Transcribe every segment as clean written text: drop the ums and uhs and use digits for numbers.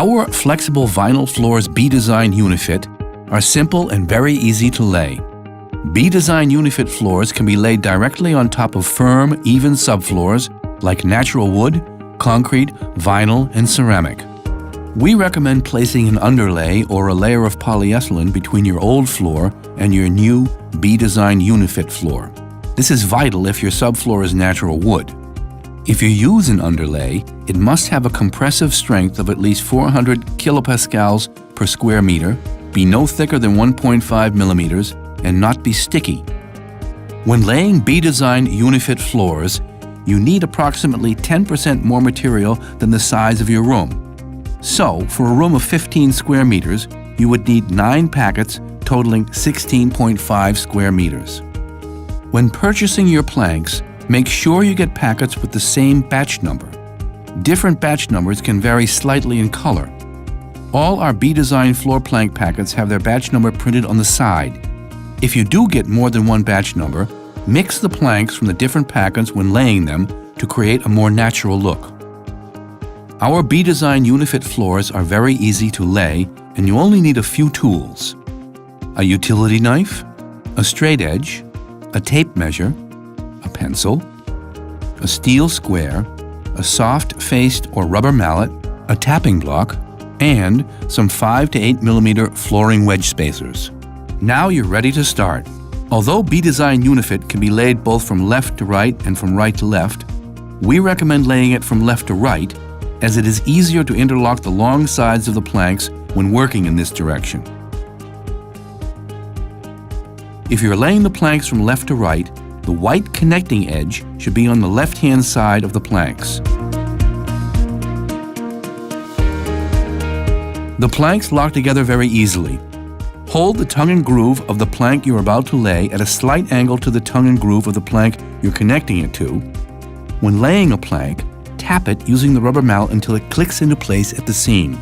Our flexible vinyl floors B-Design UniFit are simple and very easy to lay. B-Design UniFit floors can be laid directly on top of firm, even subfloors like natural wood, concrete, vinyl, and ceramic. We recommend placing an underlay or a layer of polyethylene between your old floor and your new B-Design UniFit floor. This is vital if your subfloor is natural wood. If you use an underlay, it must have a compressive strength of at least 400 kilopascals per square meter, be no thicker than 1.5 millimeters, and not be sticky. When laying B-Design UniFit floors, you need approximately 10% more material than the size of your room. So, for a room of 15 square meters, you would need 9 packets totaling 16.5 square meters. When purchasing your planks, make sure you get packets with the same batch number. Different batch numbers can vary slightly in color. All our B-Design floor plank packets have their batch number printed on the side. If you do get more than one batch number, mix the planks from the different packets when laying them to create a more natural look. Our B-Design UniFit floors are very easy to lay, and you only need a few tools: a utility knife, a straight edge, a tape measure, a pencil, a steel square, a soft-faced or rubber mallet, a tapping block, and some 5 to 8 millimeter flooring wedge spacers. Now you're ready to start. Although B-Design UniFit can be laid both from left to right and from right to left, we recommend laying it from left to right, as it is easier to interlock the long sides of the planks when working in this direction. If you're laying the planks from left to right, the white connecting edge should be on the left-hand side of the planks. The planks lock together very easily. Hold the tongue and groove of the plank you're about to lay at a slight angle to the tongue and groove of the plank you're connecting it to. When laying a plank, tap it using the rubber mallet until it clicks into place at the seam.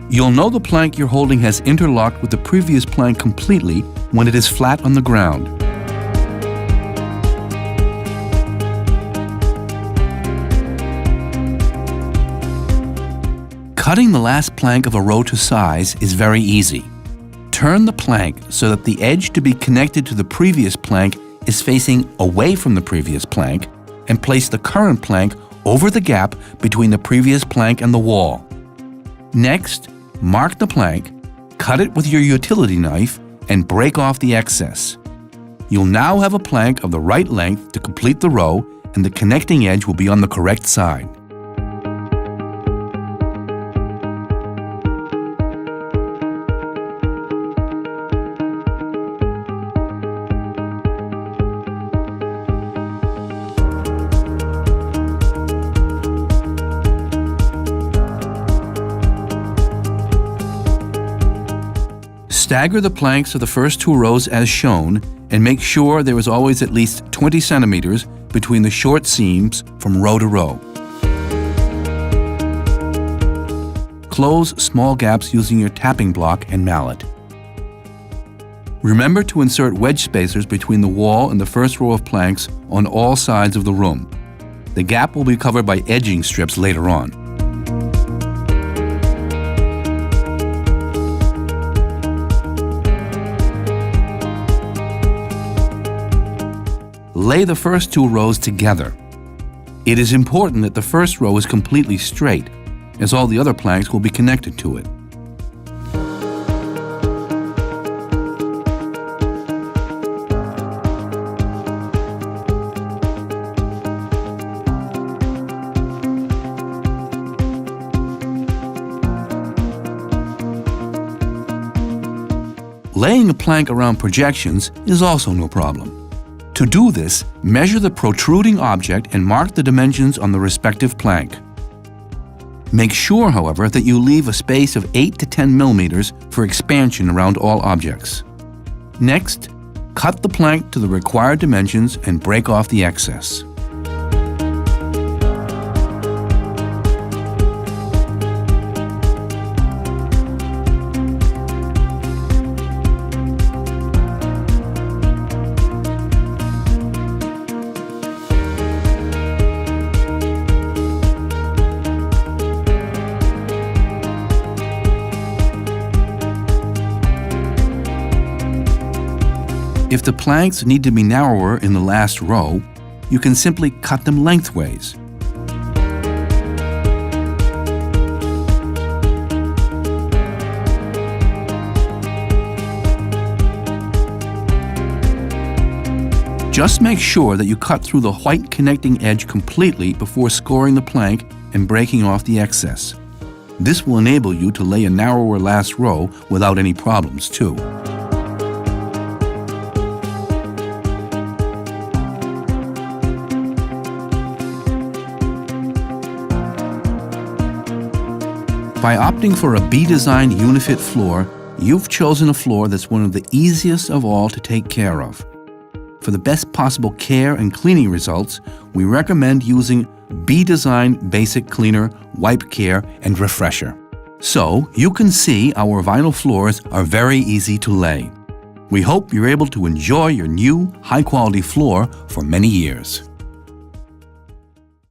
You'll know the plank you're holding has interlocked with the previous plank completely when it is flat on the ground. Cutting the last plank of a row to size is very easy. Turn the plank so that the edge to be connected to the previous plank is facing away from the previous plank, and place the current plank over the gap between the previous plank and the wall. Next, mark the plank, cut it with your utility knife, and break off the excess. You'll now have a plank of the right length to complete the row, and the connecting edge will be on the correct side. Stagger the planks of the first 2 rows as shown, and make sure there is always at least 20 centimeters between the short seams from row to row. Close small gaps using your tapping block and mallet. Remember to insert wedge spacers between the wall and the first row of planks on all sides of the room. The gap will be covered by edging strips later on. Lay the first 2 rows together. It is important that the first row is completely straight, as all the other planks will be connected to it. Laying a plank around projections is also no problem. To do this, measure the protruding object and mark the dimensions on the respective plank. Make sure, however, that you leave a space of 8 to 10 millimeters for expansion around all objects. Next, cut the plank to the required dimensions and break off the excess. If the planks need to be narrower in the last row, you can simply cut them lengthways. Just make sure that you cut through the white connecting edge completely before scoring the plank and breaking off the excess. This will enable you to lay a narrower last row without any problems, too. By opting for a B-Design UniFit floor, you've chosen a floor that's one of the easiest of all to take care of. For the best possible care and cleaning results, we recommend using B-Design Basic Cleaner, Wipe Care, and Refresher. So, you can see our vinyl floors are very easy to lay. We hope you're able to enjoy your new, high-quality floor for many years.